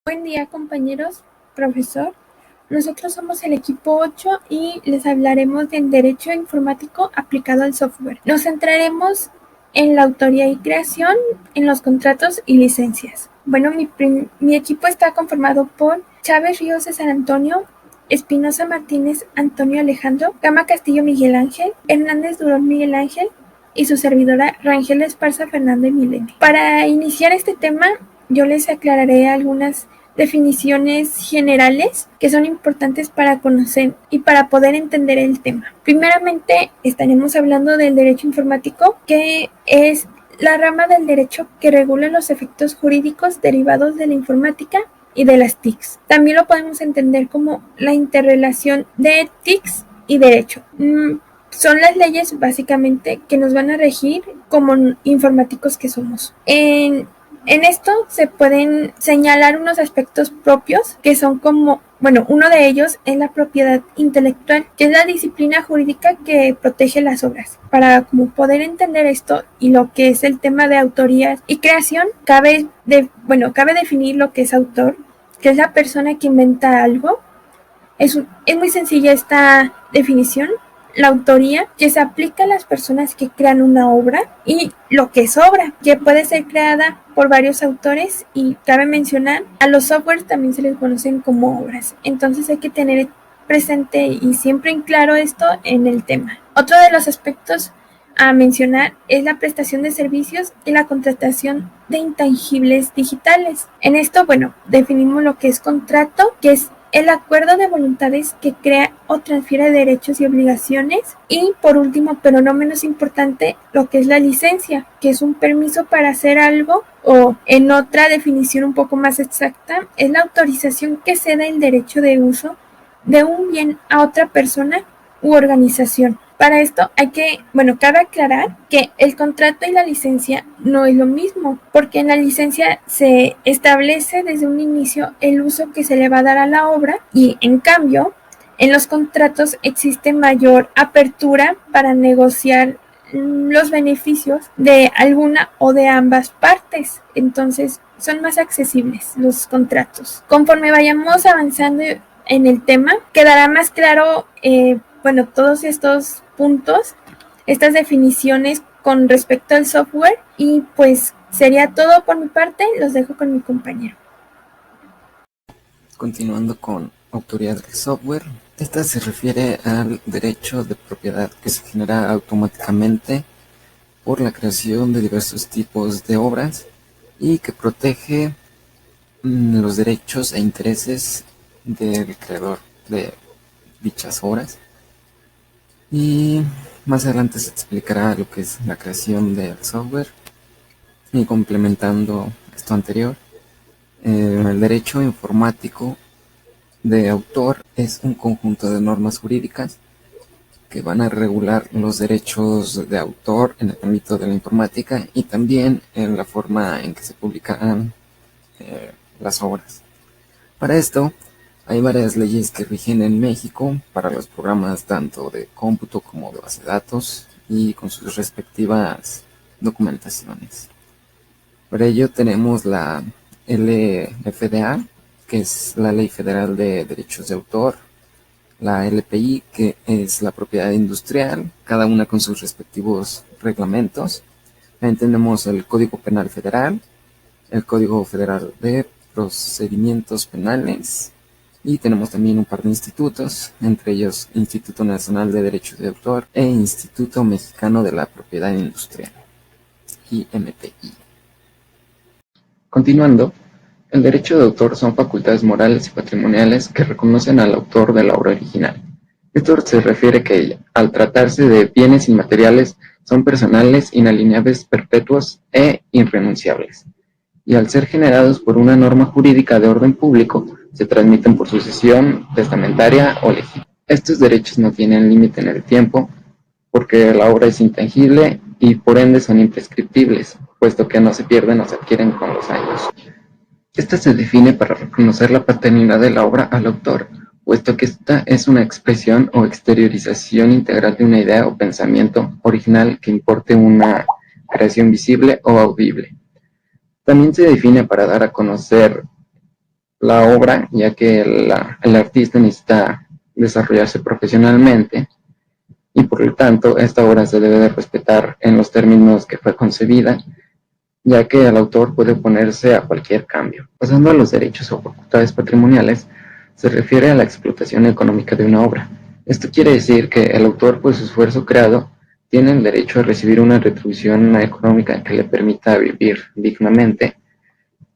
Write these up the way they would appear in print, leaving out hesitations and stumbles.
Buen día, compañeros, profesor. Nosotros somos el equipo 8 y les hablaremos del derecho informático aplicado al software. Nos centraremos en la autoría y creación, en los contratos y licencias. Bueno, mi equipo está conformado por Chávez Ríos de San Antonio, Espinosa Martínez Antonio Alejandro, Gama Castillo Miguel Ángel, Hernández Durón Miguel Ángel y su servidora Rangel Esparza Fernando y Milenio. Para iniciar este tema, yo les aclararé algunas definiciones generales que son importantes para conocer y para poder entender el tema. Primeramente, estaremos hablando del derecho informático, que es la rama del derecho que regula los efectos jurídicos derivados de la informática y de las TICs. También lo podemos entender como la interrelación de TICs y derecho. Son las leyes básicamente que nos van a regir como informáticos que somos. En esto se pueden señalar unos aspectos propios que son como, bueno, uno de ellos es la propiedad intelectual, que es la disciplina jurídica que protege las obras. Para como poder entender esto y lo que es el tema de autoría y creación, cabe definir lo que es autor, que es la persona que inventa algo. Es muy sencilla esta definición. La autoría, que se aplica a las personas que crean una obra, y lo que es obra, que puede ser creada por varios autores, y cabe mencionar, a los softwares también se les conocen como obras. Entonces hay que tener presente y siempre en claro esto en el tema. Otro de los aspectos a mencionar es la prestación de servicios y la contratación de intangibles digitales. En esto, bueno, definimos lo que es contrato, que es el acuerdo de voluntades que crea o transfiere derechos y obligaciones. Y por último, pero no menos importante, lo que es la licencia, que es un permiso para hacer algo, o en otra definición un poco más exacta, es la autorización que cede el derecho de uso de un bien a otra persona u organización. Para esto cabe aclarar que el contrato y la licencia no es lo mismo, porque en la licencia se establece desde un inicio el uso que se le va a dar a la obra, y en cambio en los contratos existe mayor apertura para negociar los beneficios de alguna o de ambas partes. Entonces son más accesibles los contratos. Conforme vayamos avanzando en el tema, quedará más claro todos estos puntos, estas definiciones con respecto al software, y pues sería todo por mi parte. Los dejo con mi compañero. Continuando con autoría del software, esta se refiere al derecho de propiedad que se genera automáticamente por la creación de diversos tipos de obras y que protege los derechos e intereses del creador de dichas obras. Y más adelante se explicará lo que es la creación del software. Y complementando esto anterior, el derecho informático de autor es un conjunto de normas jurídicas que van a regular los derechos de autor en el ámbito de la informática y también en la forma en que se publicarán las obras. Para esto, hay varias leyes que rigen en México para los programas tanto de cómputo como de base de datos y con sus respectivas documentaciones. Para ello tenemos la LFDA, que es la Ley Federal de Derechos de Autor, la LPI, que es la propiedad industrial, cada una con sus respectivos reglamentos. También tenemos el Código Penal Federal, el Código Federal de Procedimientos Penales, y tenemos también un par de institutos, entre ellos Instituto Nacional de Derechos de Autor e Instituto Mexicano de la Propiedad Industrial, IMPI. Continuando, el derecho de autor son facultades morales y patrimoniales que reconocen al autor de la obra original. Esto se refiere que, al tratarse de bienes inmateriales, son personales, inalienables, perpetuos e irrenunciables, y al ser generados por una norma jurídica de orden público, se transmiten por sucesión testamentaria o legítima. Estos derechos no tienen límite en el tiempo, porque la obra es intangible y por ende son imprescriptibles, puesto que no se pierden o se adquieren con los años. Esta se define para reconocer la paternidad de la obra al autor, puesto que esta es una expresión o exteriorización integral de una idea o pensamiento original que importe una creación visible o audible. También se define para dar a conocer la obra, ya que el artista necesita desarrollarse profesionalmente y por lo tanto esta obra se debe de respetar en los términos que fue concebida, ya que el autor puede oponerse a cualquier cambio. Pasando a los derechos o facultades patrimoniales, se refiere a la explotación económica de una obra. Esto quiere decir que el autor, por su esfuerzo creado, tiene el derecho a recibir una retribución económica que le permita vivir dignamente.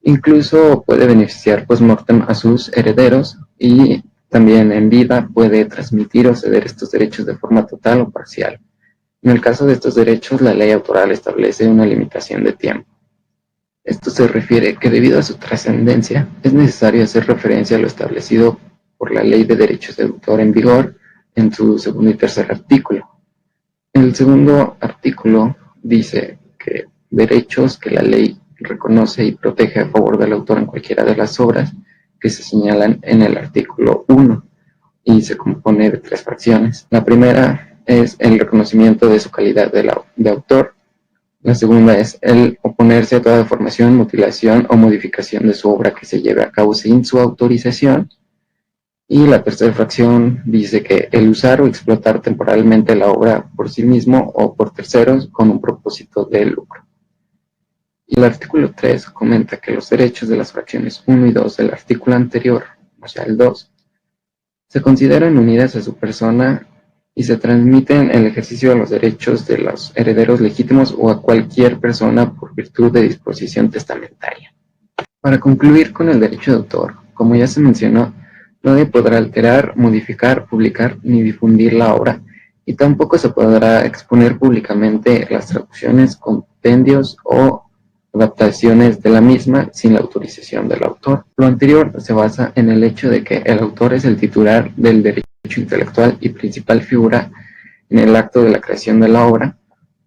Incluso puede beneficiar post-mortem a sus herederos y también en vida puede transmitir o ceder estos derechos de forma total o parcial. En el caso de estos derechos, la ley autoral establece una limitación de tiempo. Esto se refiere que debido a su trascendencia, es necesario hacer referencia a lo establecido por la Ley de Derechos de Autor en vigor en su segundo y tercer artículo. En el segundo artículo dice que derechos que la ley reconoce y protege a favor del autor en cualquiera de las obras que se señalan en el artículo 1 y se compone de 3 fracciones. La primera es el reconocimiento de su calidad de autor. La segunda es el oponerse a toda deformación, mutilación o modificación de su obra que se lleve a cabo sin su autorización. Y la tercera fracción dice que el usar o explotar temporalmente la obra por sí mismo o por terceros con un propósito de lucro. Y el artículo 3 comenta que los derechos de las fracciones 1 y 2 del artículo anterior, o sea el 2, se consideran unidas a su persona y se transmiten el ejercicio de los derechos de los herederos legítimos o a cualquier persona por virtud de disposición testamentaria. Para concluir con el derecho de autor, como ya se mencionó, nadie podrá alterar, modificar, publicar ni difundir la obra, y tampoco se podrá exponer públicamente las traducciones, compendios o adaptaciones de la misma sin la autorización del autor. Lo anterior se basa en el hecho de que el autor es el titular del derecho intelectual y principal figura en el acto de la creación de la obra,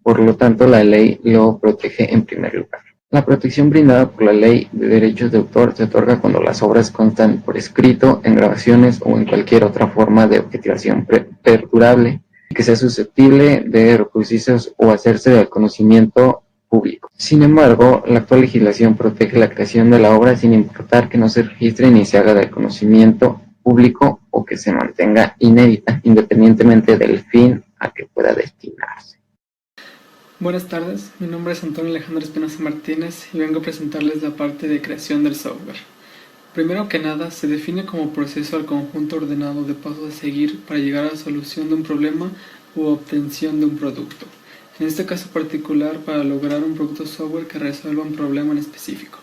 por lo tanto la ley lo protege en primer lugar. La protección brindada por la Ley de Derechos de Autor se otorga cuando las obras constan por escrito, en grabaciones o en cualquier otra forma de objetivación perdurable que sea susceptible de reproducirse o hacerse del conocimiento público. Sin embargo, la actual legislación protege la creación de la obra sin importar que no se registre ni se haga del conocimiento público o que se mantenga inédita, independientemente del fin a que pueda destinarse. Buenas tardes, mi nombre es Antonio Alejandro Espinosa Martínez y vengo a presentarles la parte de creación del software. Primero que nada, se define como proceso al conjunto ordenado de pasos a seguir para llegar a la solución de un problema u obtención de un producto. En este caso particular, para lograr un producto software que resuelva un problema en específico.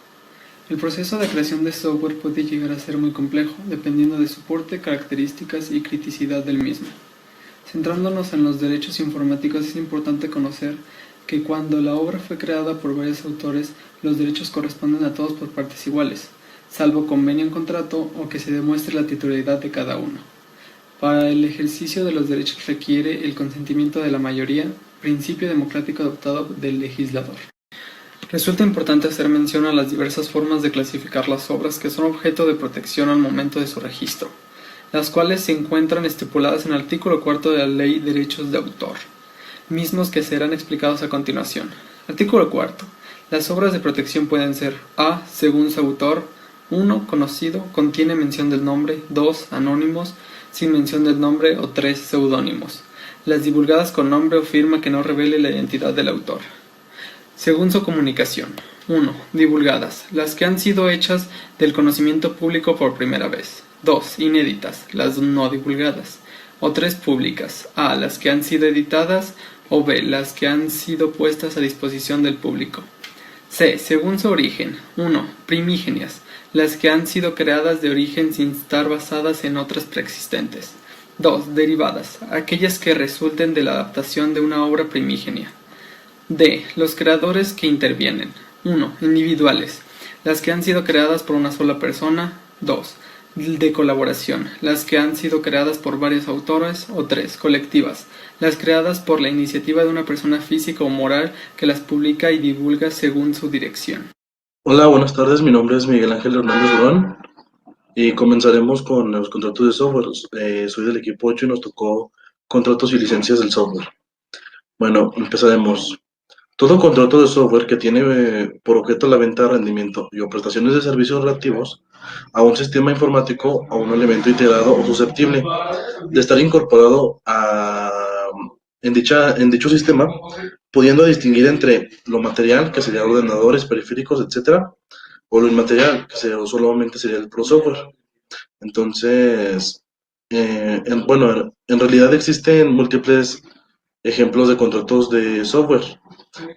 El proceso de creación de software puede llegar a ser muy complejo, dependiendo de su porte, características y criticidad del mismo. Centrándonos en los derechos informáticos, es importante conocer que cuando la obra fue creada por varios autores, los derechos corresponden a todos por partes iguales, salvo convenio en contrato o que se demuestre la titularidad de cada uno. Para el ejercicio de los derechos requiere el consentimiento de la mayoría, principio democrático adoptado del legislador. Resulta importante hacer mención a las diversas formas de clasificar las obras que son objeto de protección al momento de su registro, las cuales se encuentran estipuladas en el artículo 4 de la Ley de Derechos de Autor, mismos que serán explicados a continuación. Artículo 4. Las obras de protección pueden ser a. Según su autor. 1. Conocido, contiene mención del nombre. 2. Anónimos, sin mención del nombre. O 3. Seudónimos. Las divulgadas con nombre o firma que no revele la identidad del autor. Según su comunicación. 1. Divulgadas, las que han sido hechas del conocimiento público por primera vez. 2. Inéditas, las no divulgadas. O 3. Públicas. A. Las que han sido editadas. O B. Las que han sido puestas a disposición del público. C. Según su origen. 1. Primigenias, las que han sido creadas de origen sin estar basadas en otras preexistentes. 2. Derivadas, aquellas que resulten de la adaptación de una obra primigenia. D. Los creadores que intervienen. 1. Individuales, las que han sido creadas por una sola persona. 2. De colaboración, las que han sido creadas por varios autores. O 3. Colectivas, las creadas por la iniciativa de una persona física o moral que las publica y divulga según su dirección. Hola, buenas tardes. Mi nombre es Miguel Ángel Hernández Durán y comenzaremos con los contratos de software. Soy del equipo 8 y nos tocó contratos y licencias del software. Bueno, empezaremos. Todo contrato de software que tiene por objeto la venta, rendimiento y o prestaciones de servicios relativos a un sistema informático o un elemento integrado o susceptible de estar incorporado en dicho sistema, pudiendo distinguir entre lo material, que sería ordenadores, periféricos, etcétera, o lo inmaterial, que solamente sería el pro software. Entonces, bueno, en realidad existen múltiples ejemplos de contratos de software,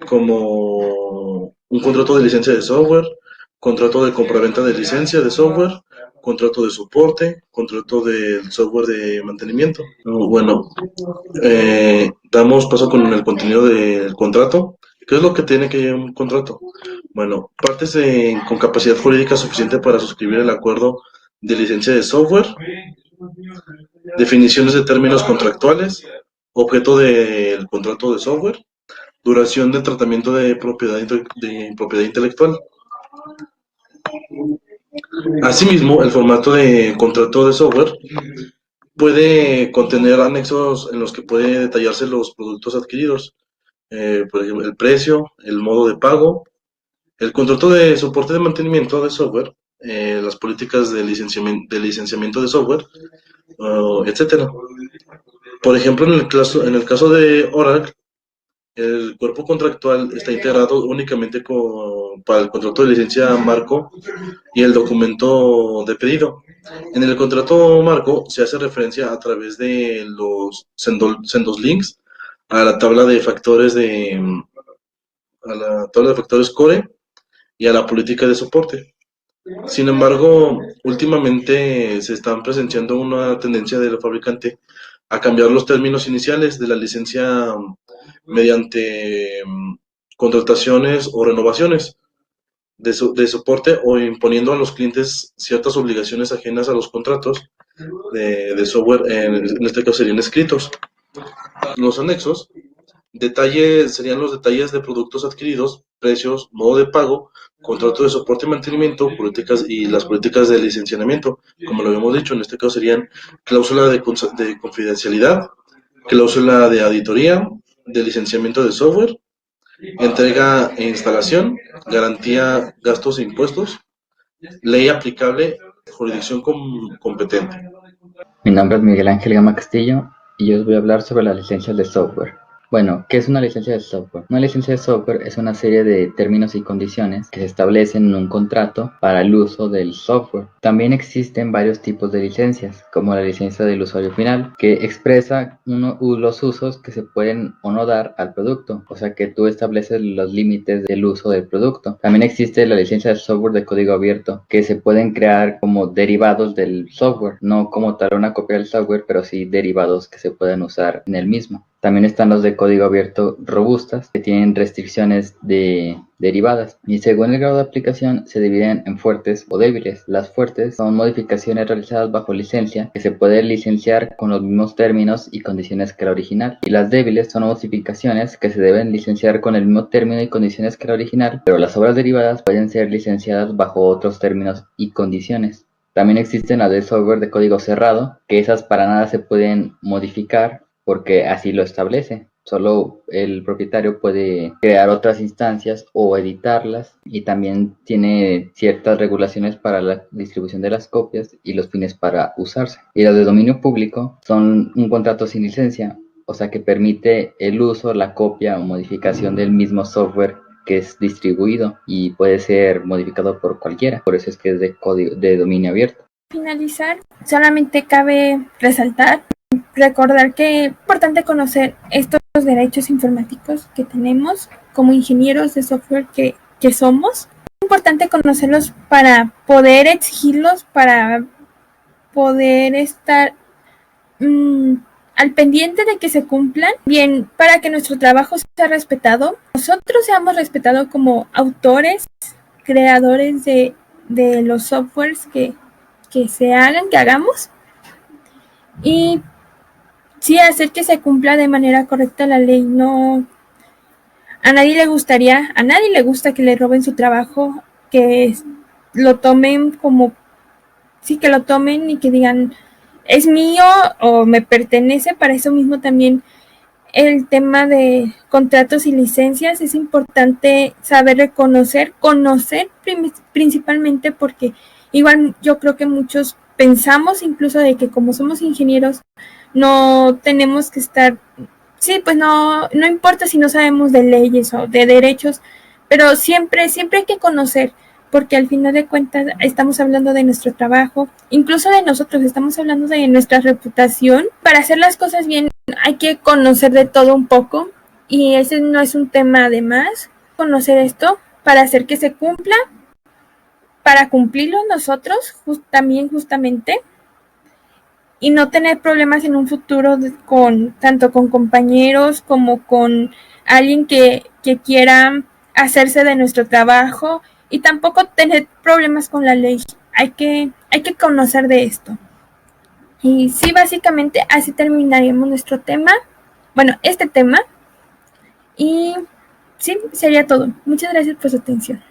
como un contrato de licencia de software, contrato de compraventa de licencia de software, contrato de soporte, contrato de software de mantenimiento. Bueno, damos paso con el contenido del contrato. ¿Qué es lo que tiene que llevar un contrato? Bueno, partes con capacidad jurídica suficiente para suscribir el acuerdo de licencia de software, definiciones de términos contractuales, objeto del contrato de software, duración del tratamiento de propiedad intelectual. Asimismo, el formato de contrato de software puede contener anexos en los que puede detallarse los productos adquiridos, por ejemplo, el precio, el modo de pago, el contrato de soporte de mantenimiento de software, las políticas de licenciamiento de software, etcétera. Por ejemplo, en el caso de Oracle, el cuerpo contractual está integrado únicamente para el contrato de licencia marco y el documento de pedido. En el contrato marco se hace referencia a través de los sendos links a la tabla de factores core y a la política de soporte. Sin embargo, últimamente se está presenciando una tendencia del fabricante a cambiar los términos iniciales de la licencia mediante contrataciones o renovaciones de soporte o imponiendo a los clientes ciertas obligaciones ajenas a los contratos de software, en este caso serían escritos. Los anexos serían los detalles de productos adquiridos, precios, modo de pago, contrato de soporte y mantenimiento, políticas y las políticas de licenciamiento. Como lo habíamos dicho, en este caso serían cláusula de confidencialidad, cláusula de auditoría, de licenciamiento de software, entrega e instalación, garantía, gastos e impuestos, ley aplicable, jurisdicción competente. Mi nombre es Miguel Ángel Gama Castillo y yo os voy a hablar sobre las licencias de software. Bueno, ¿qué es una licencia de software? Una licencia de software es una serie de términos y condiciones que se establecen en un contrato para el uso del software. También existen varios tipos de licencias, como la licencia del usuario final, que expresa los usos que se pueden o no dar al producto, o sea que tú estableces los límites del uso del producto. También existe la licencia de software de código abierto, que se pueden crear como derivados del software, no como tal una copia del software, pero sí derivados que se pueden usar en el mismo. También están los de código abierto robustas, que tienen restricciones derivadas, y según el grado de aplicación se dividen en fuertes o débiles. Las fuertes son modificaciones realizadas bajo licencia que se pueden licenciar con los mismos términos y condiciones que la original, y las débiles son modificaciones que se deben licenciar con el mismo término y condiciones que la original, pero las obras derivadas pueden ser licenciadas bajo otros términos y condiciones. También existen las de software de código cerrado, que esas para nada se pueden modificar porque así lo establece. Solo el propietario puede crear otras instancias o editarlas, y también tiene ciertas regulaciones para la distribución de las copias y los fines para usarse. Y las de dominio público son un contrato sin licencia, o sea que permite el uso, la copia o modificación del mismo software que es distribuido y puede ser modificado por cualquiera. Por eso es que es de dominio abierto. Para finalizar, solamente cabe recordar que es importante conocer estos derechos informáticos que tenemos como ingenieros de software que somos. Es importante conocerlos para poder exigirlos, para poder estar al pendiente de que se cumplan, bien, para que nuestro trabajo sea respetado, nosotros seamos respetados como autores, creadores de los softwares que se hagan, que hagamos, y sí hacer que se cumpla de manera correcta la ley. No, a nadie le gusta que le roben su trabajo, que lo tomen como, sí, que lo tomen y que digan es mío o me pertenece. Para eso mismo también el tema de contratos y licencias. Es importante saber reconocer, conocer principalmente, porque igual yo creo que muchos pensamos incluso de que como somos ingenieros no tenemos que estar, sí, pues no importa si no sabemos de leyes o de derechos, pero siempre hay que conocer, porque al final de cuentas estamos hablando de nuestro trabajo, incluso de nosotros, estamos hablando de nuestra reputación. Para hacer las cosas bien hay que conocer de todo un poco, y ese no es un tema de más, conocer esto para hacer que se cumpla, para cumplirlo nosotros también justamente, y no tener problemas en un futuro tanto con compañeros como con alguien que quiera hacerse de nuestro trabajo, y tampoco tener problemas con la ley. Hay que conocer de esto. Y sí, básicamente así terminaríamos nuestro tema, bueno, este tema, y sí, sería todo. Muchas gracias por su atención.